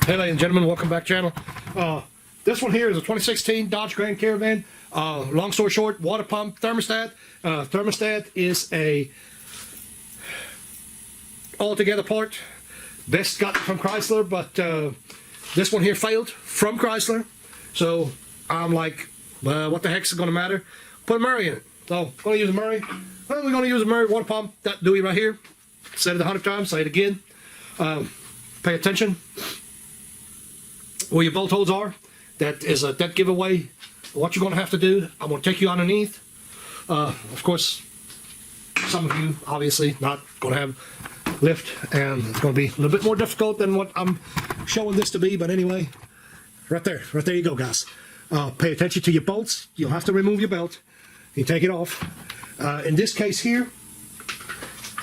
Hey ladies and gentlemen, welcome back channel. This one here is a 2016 Dodge Grand Caravan. Long story short, water pump thermostat. Thermostat is a altogether part. Best got from Chrysler, but this one here failed from Chrysler. So I'm like, what the heck's going to matter? Put a Murray in it. So I'm going to use a Murray. Well, we're going to use a Murray water pump. That Dewey right here. Said it 100 times. Say it again. Pay attention where your bolt holes are. That is a dead giveaway. What you're going to have to do, I'm going to take you underneath. Of course, some of you obviously not going to have lift, and it's going to be a little bit more difficult than what I'm showing this to be. But anyway, right there you go, guys. Pay attention to your bolts. You'll have to remove your belt. You take it off. In this case here,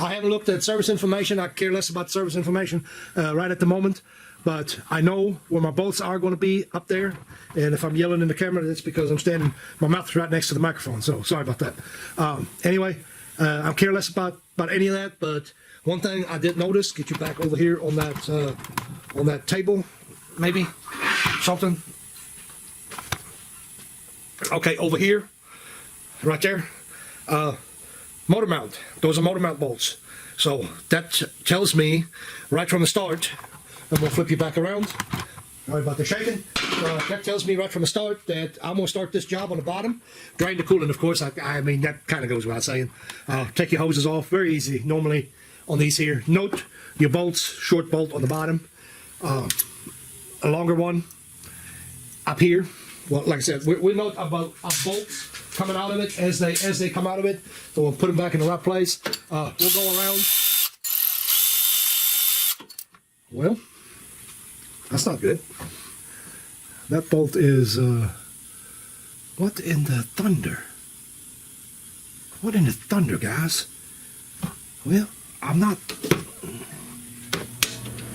I haven't looked at service information. I care less about service information right at the moment. But I know where my bolts are going to be up there. And if I'm yelling in the camera, that's because I'm standing, my mouth's right next to the microphone. So sorry about that. Anyway, I care less about any of that. But one thing I did notice, get you back over here on that table, maybe something. Okay, over here, right there, motor mount. Those are motor mount bolts. So that tells me right from the start. I'm going to flip you back around. Sorry about the shaking. That tells me right from the start that I'm going to start this job on the bottom. Drain the coolant, of course. I mean, that kind of goes without saying. Take your hoses off. Very easy normally on these here. Note your bolts, short bolt on the bottom. A longer one up here. Well, like I said, we note about bolts coming out of it as they come out of it. So we'll put them back in the right place. We'll go around. Well, that's not good. That bolt is, what in the thunder? What in the thunder, guys? Well,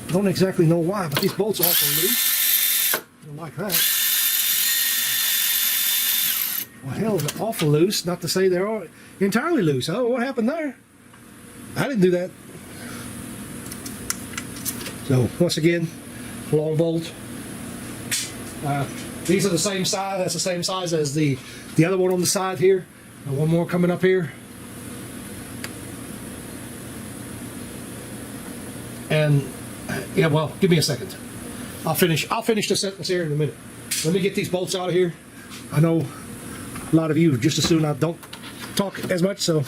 don't exactly know why, but these bolts are awful loose. I don't like that. Well, hell, they're awful loose, not to say they're entirely loose. Oh, what happened there? I didn't do that. So, once again, long bolt. These are the same size. That's the same size as the other one on the side here. And one more coming up here. And yeah, well, give me a second. I'll finish the sentence here in a minute. Let me get these bolts out of here. I know a lot of you just as soon I don't talk as much, so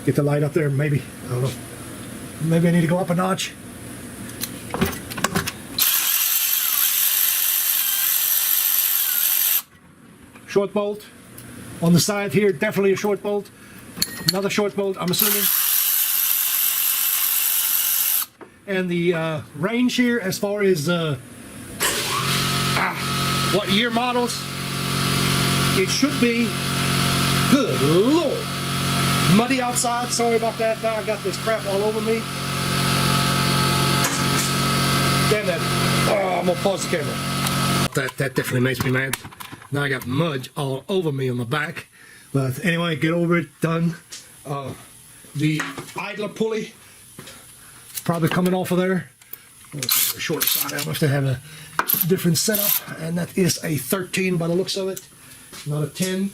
get the light up there. Maybe, I don't know. Maybe I need to go up a notch. Short bolt on the side here, definitely a short bolt. Another short bolt, I'm assuming. And the range here, as far as what year models, it should be, good Lord, muddy outside. Sorry about that. Now I got this crap all over me. Damn that. Oh, I'm gonna pause the camera. That definitely makes me mad. Now I got mud all over me on my back. But anyway, get over it, done. The idler pulley, probably coming off of there. The short side, I must have a different setup. And that is a 13 by the looks of it, not a 10.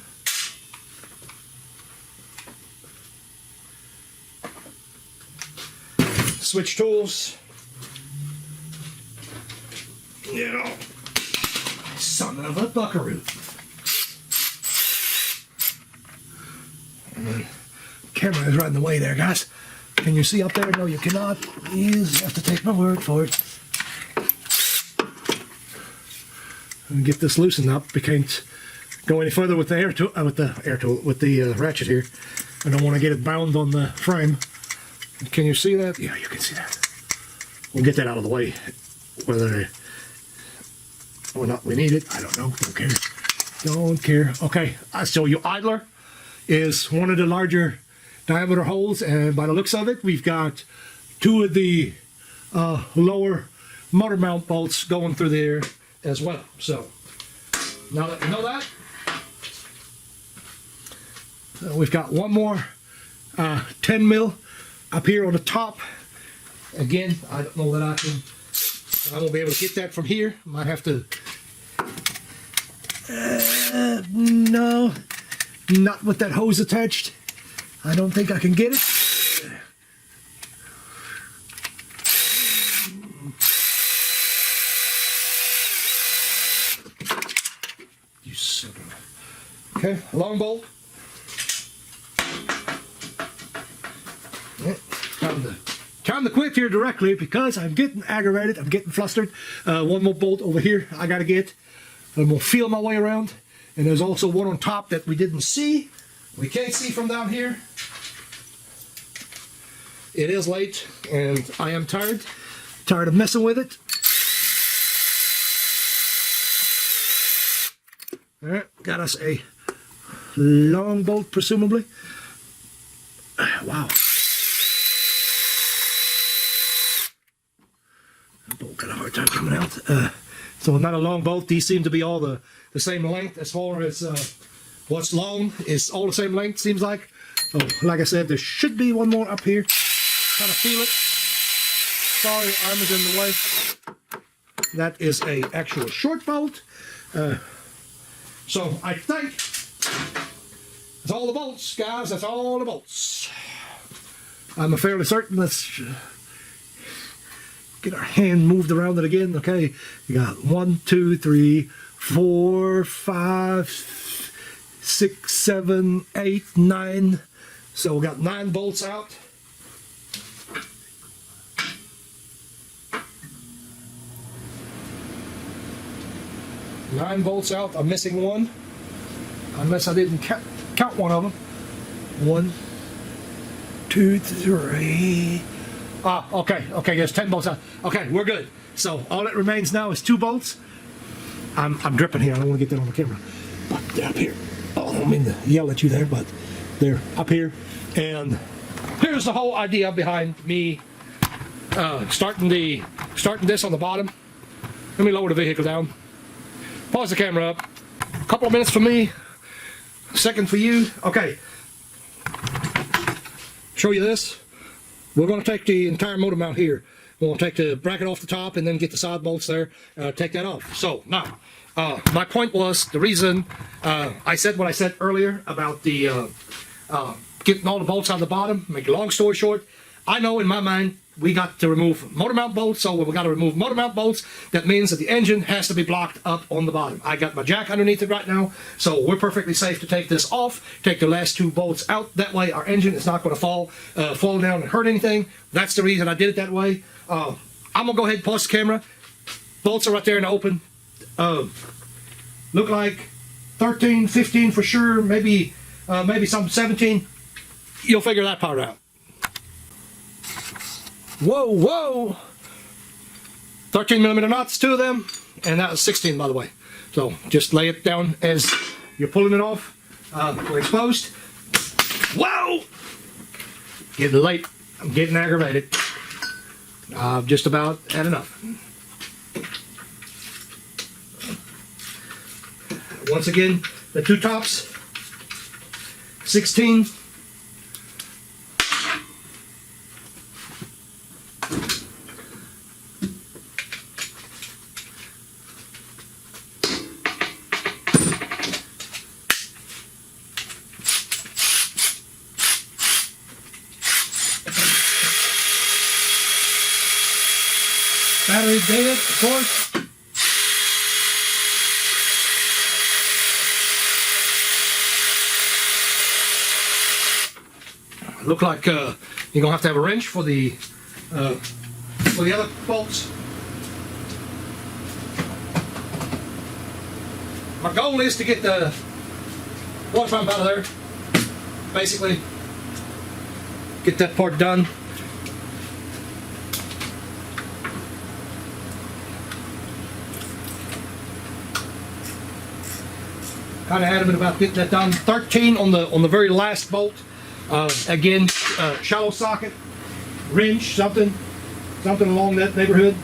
Switch tools. Yeah. Son of a buckaroo. Camera is right in the way there, guys. Can you see up there? No, you cannot. You have to take my word for it. And get this loosened up. We can't go any further with the with the ratchet here. I don't want to get it bound on the frame. Can you see that? Yeah, you can see that. We'll get that out of the way. Whether or not we need it, I don't know. Don't care. Don't care. Okay, so your idler is one of the larger diameter holes, and by the looks of it, we've got two of the lower motor mount bolts going through there as well. So now that you know that, we've got one more 10 mil up here on the top. Again, I don't know that I can I won't be able to get that from here. Might have to. No, not with that hose attached. I don't think I can get it. You son of a... Okay, long bolt. Yeah, time to quit here directly because I'm getting aggravated. I'm getting flustered. One more bolt over here I gotta get. I'm gonna feel my way around. And there's also one on top that we didn't see. We can't see from down here. It is late and I am tired. Tired of messing with it. Alright, got us a long bolt presumably. Wow. That bolt got a hard time coming out. So not a long bolt. These seem to be all the same length as far as what's long is all the same length, seems like. So, like I said, there should be one more up here. Kind of feel it. Sorry, arm is in the way. That is a actual short bolt. So I think that's all the bolts, guys. That's all the bolts. I'm fairly certain. Let's get our hand moved around it again. Okay, you got 1, 2, 3, 4, 5, 6, 7, 8, 9. So we got 9 bolts out. Nine bolts out. I'm missing one, unless I didn't count one of them. 1, 2, 3. Okay. There's 10 bolts out. Okay, we're good. So all that remains now is 2 bolts. I'm dripping here. I don't want to get that on the camera, but they're up here. Oh, I don't mean to yell at you there, but they're up here. And here's the whole idea behind me starting this on the bottom. Let me lower the vehicle down. Pause the camera up. A couple of minutes for me. A second for you. Okay. Show you this. We're going to take the entire motor mount here. We're going to take the bracket off the top and then get the side bolts there. Take that off. So now, my point was the reason I said what I said earlier about the getting all the bolts out of the bottom. Make a long story short, I know in my mind we got to remove motor mount bolts, so when we got to remove motor mount bolts, that means that the engine has to be blocked up on the bottom. I got my jack underneath it right now, so we're perfectly safe to take this off, take the last 2 bolts out. That way our engine is not going to fall down and hurt anything. That's the reason I did it that way. I'm going to go ahead and pause the camera. Bolts are right there in the open. Look like 13, 15 for sure, maybe some 17. You'll figure that part out. Whoa! 13mm knots, 2 of them, and that was 16, by the way. So just lay it down as you're pulling it off. We're exposed. Whoa! Getting late. I'm getting aggravated. I've just about had enough. Once again, the 2 tops, 16. Battery dead, of course. Look like you're gonna have to have a wrench for the other bolts. My goal is to get the water pump out of there. Basically, get that part done. Kind of adamant about getting that done. 13 on the very last bolt. Again, shallow socket, wrench, something along that neighborhood.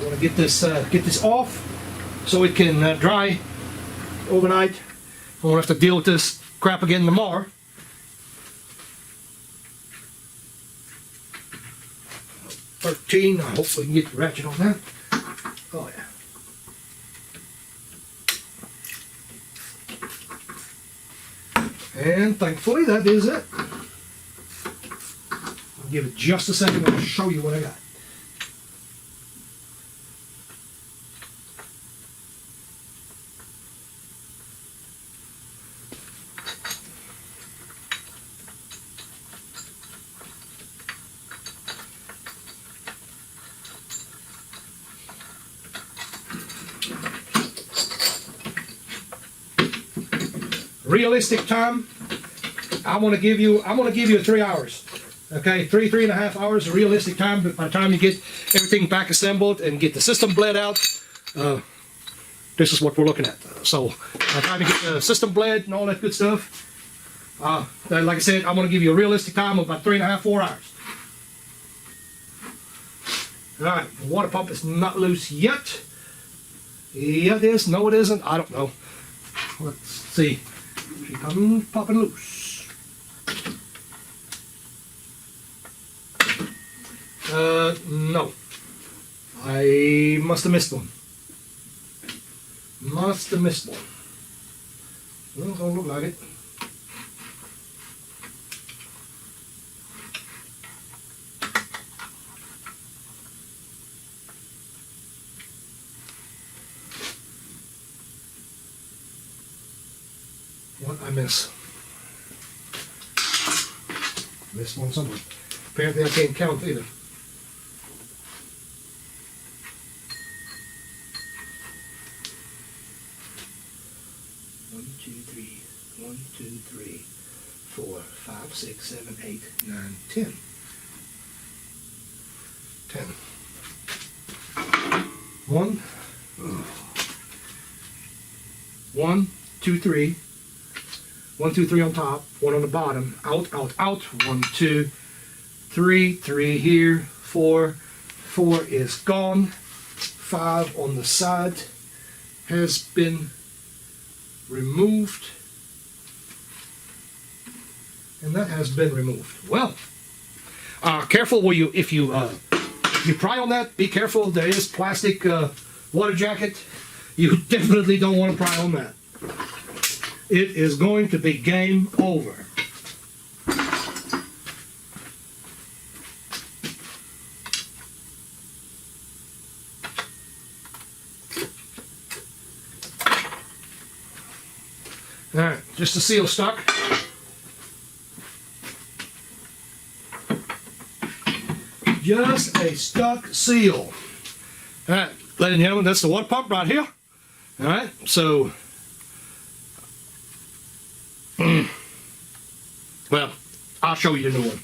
want to get this off so it can dry overnight. I won't have to deal with this crap again tomorrow. $13. I hope we can get the ratchet on that. Oh yeah. And thankfully that is it. I'll give it just a second and I'll show you what I got. Realistic time, I'm gonna give you 3 hours. Okay, three and a half hours of realistic time. But by the time you get everything back assembled and get the system bled out, this is what we're looking at. So by the time you get the system bled and all that good stuff, like I said, I'm gonna give you a realistic time of about 3.5, 4 hours. All right, the water pump is not loose yet. Yeah, it is. No, it isn't. I don't know. Let's see. She comes popping loose. No. I must have missed one. Well, don't look like it. What I miss? Missed one somewhere. Apparently I can't count either. One, two, three, 4, 5, 6, 7, 8, 9, 10. 10. 1, 2, 3. 1, 2, 3 on top, 1 on the bottom, out, out, out, 1, 2, 3, 3 here, 4 is gone, 5 on the side has been removed, and that has been removed. Well, careful where if you pry on that, be careful. There is plastic water jacket. You definitely don't want to pry on that. It is going to be game over. All right, just the seal stuck. Just a stuck seal. All right, ladies and gentlemen, that's the water pump right here. All right, so well, I'll show you the new one.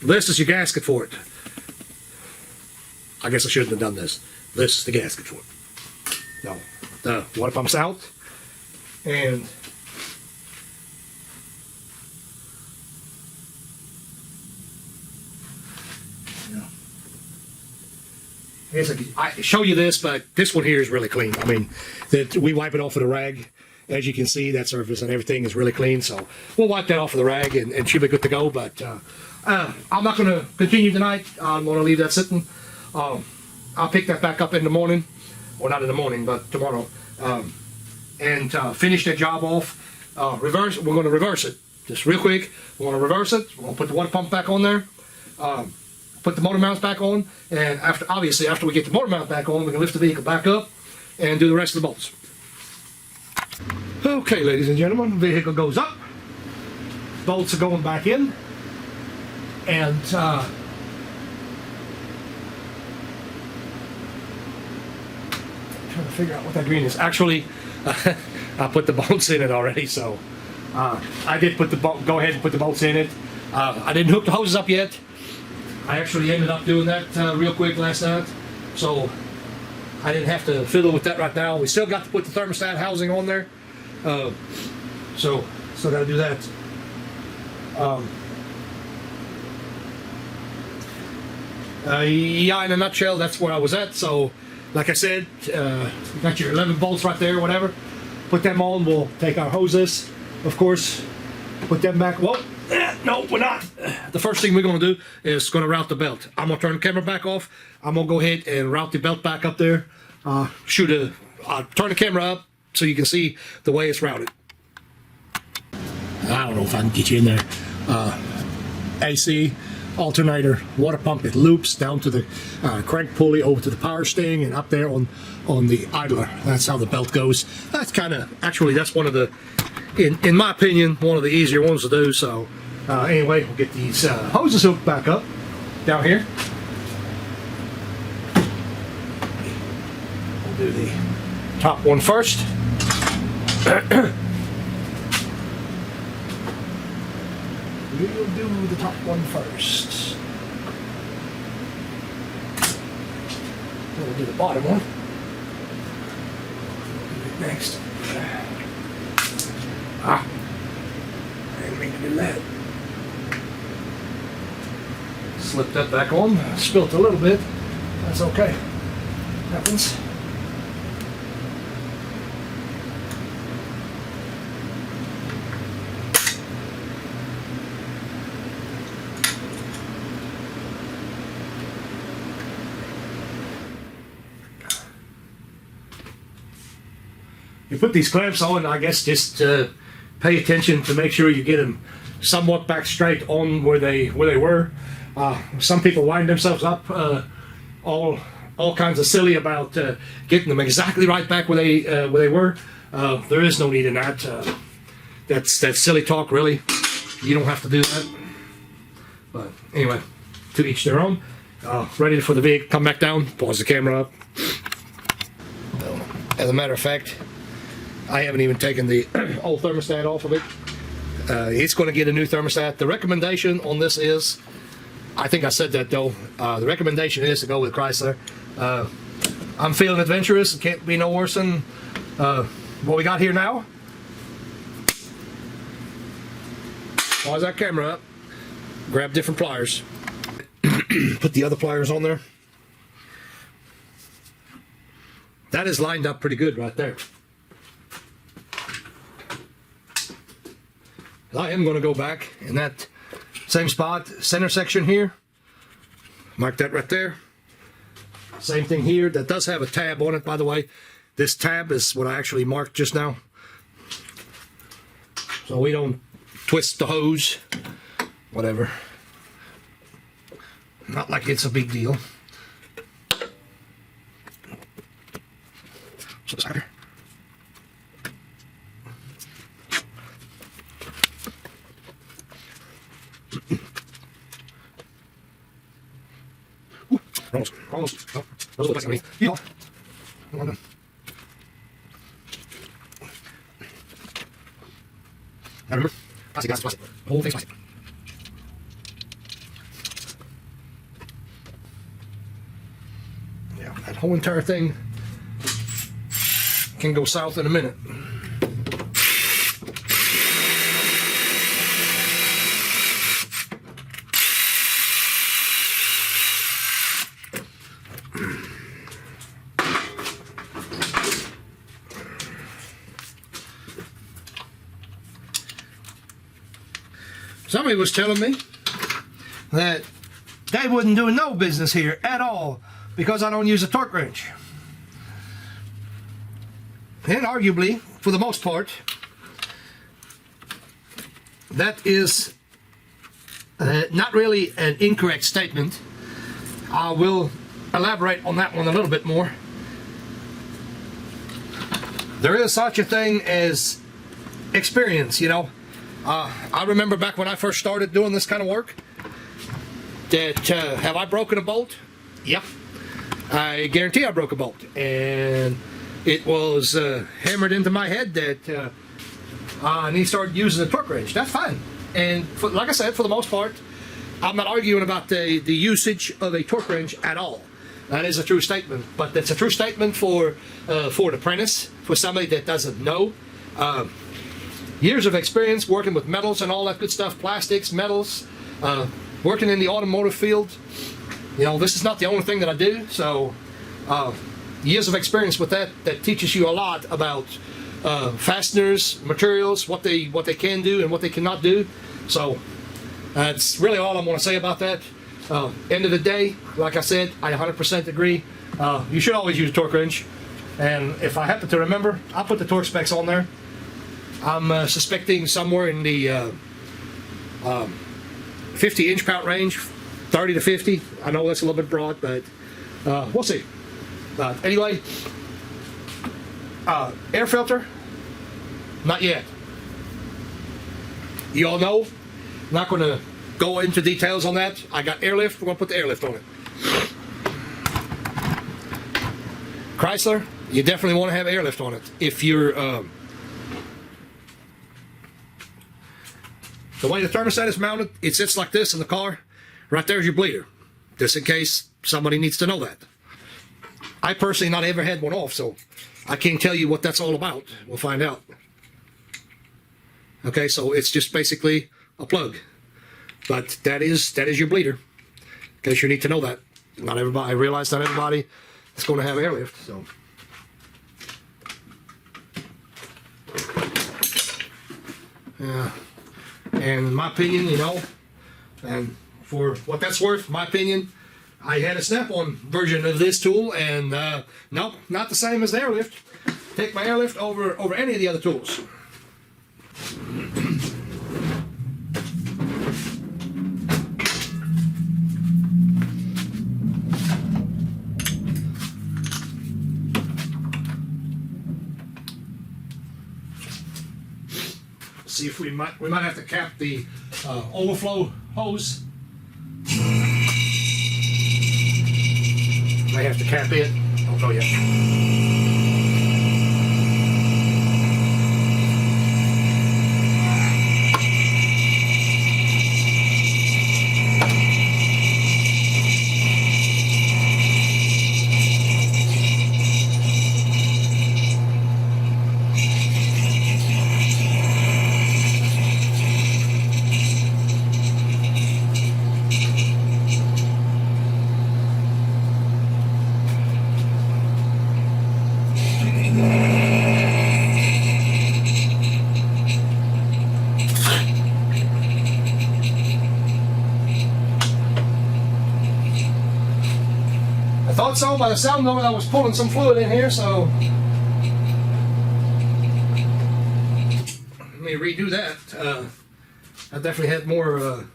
This is your gasket for it. I guess I shouldn't have done this. This is the gasket for it. No, the water pump's out, and I show you this, but this one here is really clean. I mean, we wipe it off with a rag. As you can see, that surface and everything is really clean. So we'll wipe that off with a rag and she'll be good to go. But I'm not going to continue tonight. I'm going to leave that sitting. I'll pick that back up in the morning. Or not in the morning, but tomorrow. And finish that job off. We're going to reverse it. Just real quick. We're going to reverse it. We're going to put the water pump back on there. Put the motor mounts back on, and after we get the motor mount back on, we can lift the vehicle back up and do the rest of the bolts. Okay, ladies and gentlemen, the vehicle goes up, bolts are going back in, and trying to figure out what that green is. Actually, I put the bolts in it already, so I did go ahead and put the bolts in it. I didn't hook the hoses up yet. I actually ended up doing that real quick last night, so I didn't have to fiddle with that right now. We still got to put the thermostat housing on there, so still got to do that. Yeah, in a nutshell, that's where I was at. So, like I said, you got your 11 bolts right there, whatever. Put them on. We'll take our hoses, of course, put them back. Well, no, we're not. The first thing we're going to do is going to route the belt. I'm going to turn the camera back off. I'm going to go ahead and route the belt back up there. Turn the camera up so you can see the way it's routed. I don't know if I can get you in there. AC, alternator, water pump, it loops down to the crank pulley over to the power steering and up there on the idler. That's how the belt goes. That's kind of, actually, that's one of the, in my opinion, one of the easier ones to do. So anyway, we'll get these hoses hooked back up down here. We'll do the top one first. We'll do the top one first. We'll do the bottom one. Next. I didn't mean to do that. Slipped that back on. Spilt a little bit. That's okay. Happens. You put these clamps on, I guess, just pay attention to make sure you get them somewhat back straight on where they were. Some people wind themselves up all kinds of silly about getting them exactly right back where they were. There is no need in that. That's silly talk, really. You don't have to do that. But anyway, to each their own. Ready for the vehicle, come back down, pause the camera up. As a matter of fact, I haven't even taken the old thermostat off of it. It's going to get a new thermostat. The recommendation on this is, I think I said that though, the recommendation is to go with Chrysler. I'm feeling adventurous. It can't be no worse than what we got here now. Pause that camera up. Grab different pliers. Put the other pliers on there. That is lined up pretty good right there. I am going to go back in that same spot, center section here. Mark that right there. Same thing here. That does have a tab on it, by the way. This tab is what I actually marked just now. So we don't twist the hose. Whatever. Not like it's a big deal. Sorry. Almost. Oh, those look like me. Yeah. Now remember, plastic glass is plastic. The whole thing's plastic. Yeah, that whole entire thing can go south in a minute. Somebody was telling me that they wouldn't do no business here at all because I don't use a torque wrench. And arguably, for the most part, that is not really an incorrect statement. I will elaborate on that one a little bit more. There is such a thing as experience, you know. I remember back when I first started doing this kind of work that have I broken a bolt? Yep. I guarantee I broke a bolt. And it was hammered into my head that I need to start using a torque wrench. That's fine. And like I said, for the most part, I'm not arguing about the usage of a torque wrench at all. That is a true statement. But that's a true statement for an apprentice, for somebody that doesn't know. Years of experience working with metals and all that good stuff, plastics, metals, working in the automotive field. You know, this is not the only thing that I do, so years of experience with that teaches you a lot about fasteners, materials, what they can do and what they cannot do. So that's really all I'm going to say about that. End of the day, like I said, I 100% agree. You should always use a torque wrench, and if I happen to remember, I'll put the torque specs on there. I'm suspecting somewhere in the 50 inch-pound range, 30 to 50. I know that's a little bit broad, but we'll see. Anyway, air filter, not yet. You all know, I'm not going to go into details on that. I got airlift, we're going to put the airlift on it. Chrysler, you definitely want to have airlift on it. If you're, the way the thermostat is mounted, it sits like this in the car. Right there's your bleeder, just in case somebody needs to know that. I personally not ever had one off, so I can't tell you what that's all about. We'll find out. Okay, so it's just basically a plug, but that is your bleeder. In case you need to know that. Not everybody. I realize not everybody is going to have airlift. So, yeah. And in my opinion, you know, and for what that's worth, my opinion, I had a Snap-on version of this tool, and nope, not the same as the airlift. Take my airlift over any of the other tools. See if we might have to cap the overflow hose. May have to cap it. Don't know yet. Thought so by the sound of it. I was pulling some fluid in here, so let me redo that. I definitely had more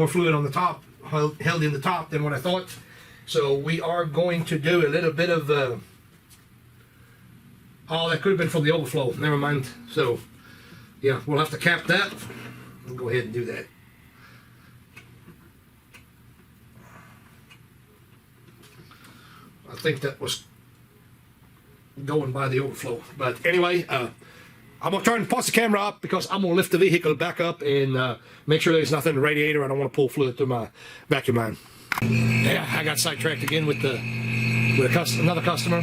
fluid on the top, held in the top than what I thought. So we are going to do a little bit of oh, that could have been from the overflow. Never mind. So yeah, we'll have to cap that. I'll go ahead and do that. I think that was going by the overflow. But anyway, I'm going to pause the camera up because I'm going to lift the vehicle back up and make sure there's nothing in the radiator. I don't want to pull fluid through my vacuum line. Yeah, I got sidetracked again with another customer.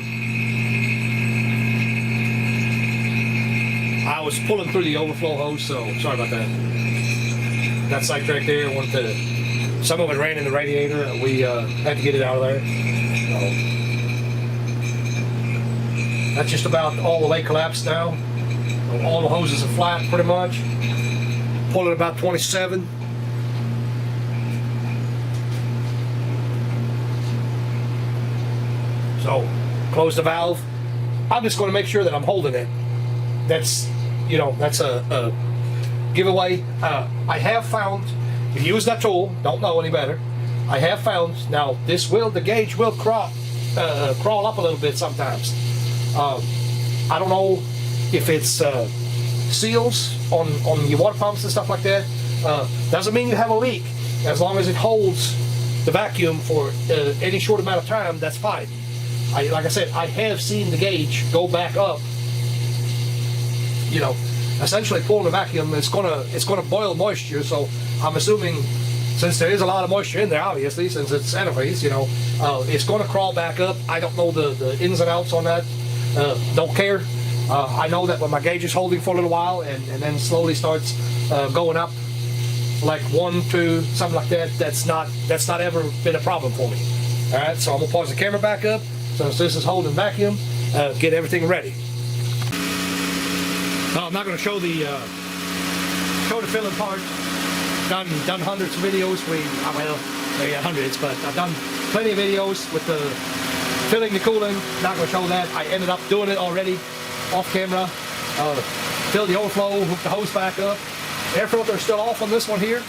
I was pulling through the overflow hose, so sorry about that. Got sidetracked there. Some of it ran in the radiator. We had to get it out of there. So, that's just about all the way collapsed now. All the hoses are flat pretty much. Pulling about 27. So, close the valve. I'm just going to make sure that I'm holding it. That's a giveaway. I have found, if you use that tool, don't know any better. I have found, now the gauge will crawl up a little bit sometimes. I don't know if it's seals on your water pumps and stuff like that. Doesn't mean you have a leak. As long as it holds the vacuum for any short amount of time, that's fine. Like I said, I have seen the gauge go back up. You know, essentially pulling the vacuum, it's gonna boil moisture. So I'm assuming, since there is a lot of moisture in there, obviously, since it's antifreeze, you know, it's going to crawl back up. I don't know the ins and outs on that. Don't care. I know that when my gauge is holding for a little while and then slowly starts going up, like 1, 2, something like that, that's not ever been a problem for me. Alright, so I'm going to pause the camera back up. Since this is holding vacuum, get everything ready. No, I'm not going to show the filling part. Done hundreds of videos. Well, maybe hundreds, but I've done plenty of videos with the filling the coolant. Not going to show that. I ended up doing it already off camera. Fill the overflow, hook the hose back up. Air filter is still off on this one here.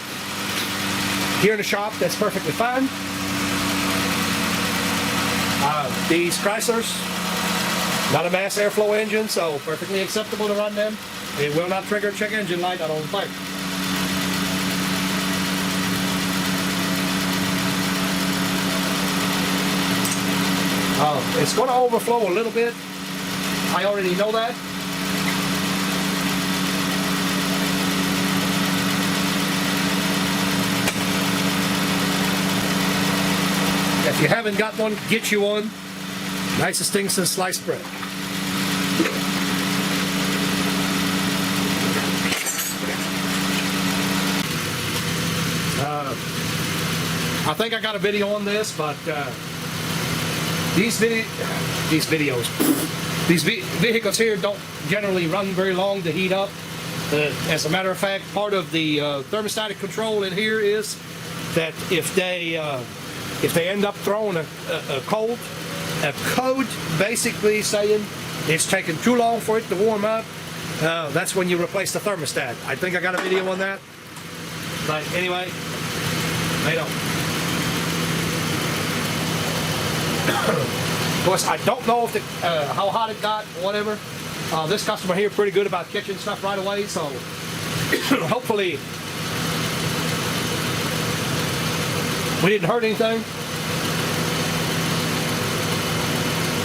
Here in the shop, that's perfectly fine. These Chryslers, not a mass airflow engine, so perfectly acceptable to run them. It will not trigger check engine light, I don't think. It's going to overflow a little bit. I already know that. If you haven't got one, get you one. Nicest thing since sliced bread. I think I got a video on this, but these vehicles here don't generally run very long to heat up. As a matter of fact, part of the thermostatic control in here is that if they end up throwing a code basically saying it's taking too long for it to warm up, that's when you replace the thermostat. I think I got a video on that. But anyway, they don't. Of course, I don't know if how hot it got or whatever. This customer here pretty good about catching stuff right away, so hopefully we didn't hurt anything.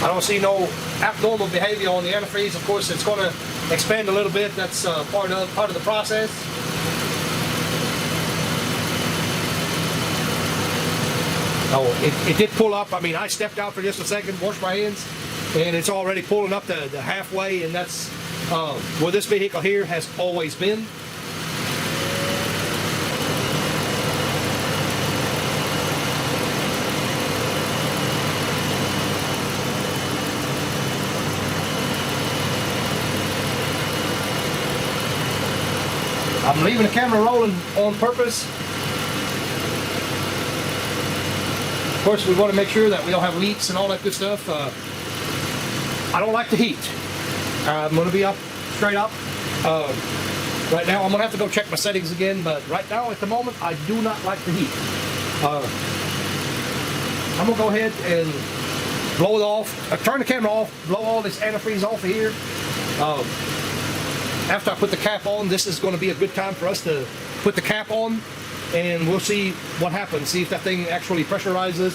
I don't see no abnormal behavior on the antifreeze. Of course, it's going to expand a little bit. That's part of the process. Oh, it did pull up. I mean, I stepped out for just a second, washed my hands, and it's already pulling up the halfway, and that's where this vehicle here has always been. I'm leaving the camera rolling on purpose. Of course, we want to make sure that we don't have leaks and all that good stuff. I don't like the heat. I'm going to be straight up. Right now, I'm going to have to go check my settings again, but right now, at the moment, I do not like the heat. I'm going to go ahead and blow it off, turn the camera off, blow all this antifreeze off of here. After I put the cap on, this is going to be a good time for us to put the cap on, and we'll see what happens, see if that thing actually pressurizes.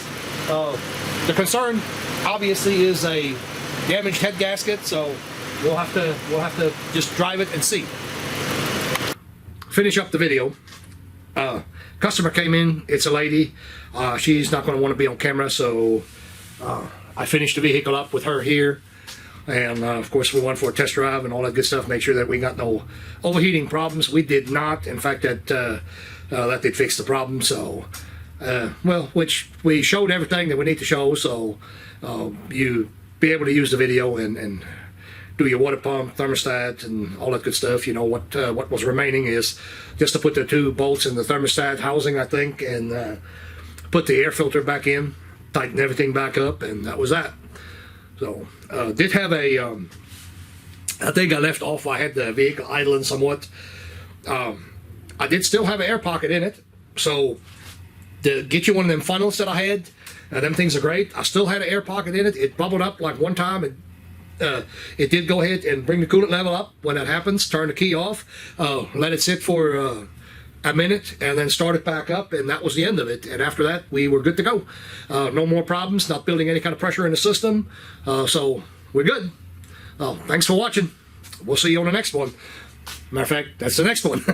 The concern, obviously, is a damaged head gasket, so we'll have to just drive it and see. Finish up the video. Customer came in, it's a lady. She's not going to want to be on camera, so I finished the vehicle up with her here. And of course, we went for a test drive and all that good stuff, make sure that we got no overheating problems. We did not. In fact, that did fix the problem. So, well, which we showed everything that we need to show. So you be able to use the video and do your water pump, thermostat, and all that good stuff. You know, what was remaining is just to put the 2 bolts in the thermostat housing, I think, and put the air filter back in, tighten everything back up, and that was that. So, did have a, I think I left off, I had the vehicle idling somewhat. I did still have an air pocket in it, so to get you one of them funnels that I had, them things are great. I still had an air pocket in it. It bubbled up like one time, and it did go ahead and bring the coolant level up. When that happens, turn the key off, let it sit for a minute, and then start it back up, and that was the end of it. And after that, we were good to go. No more problems, not building any kind of pressure in the system, so we're good. Thanks for watching. We'll see you on the next one. Matter of fact, that's the next one.